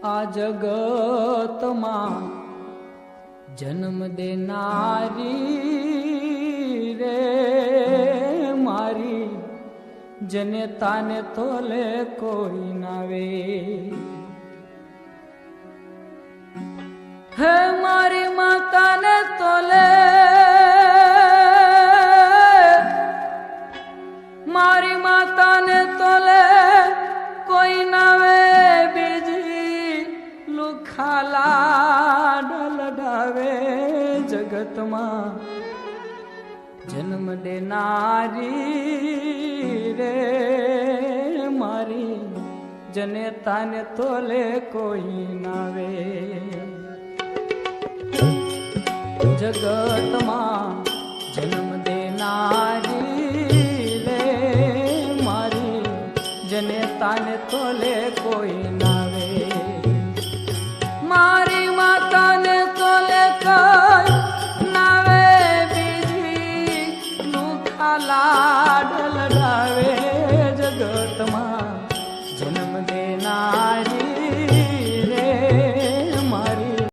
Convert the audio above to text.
આ જગતમાં જન્મ દેનારી રે મારી જનેતાને તોલે કોઈ નાવે હે મારી માતાને તોલે મારી માતાને તોલે કોઈ નાવે બીજી લુખાલા ડલડાવે જગતમાં જન્મ દેનારી રે મારી જનેતાને તોલે કોઈ નાવે જગતમાં જન્મ દેનારી રે મારી જનેતાને તોલે કોઈ નાવે મારી માતાને તોલે કોઈ નાવે બીજી લુખાલા ડલડાવે જગતમાં જન્મ દેનારી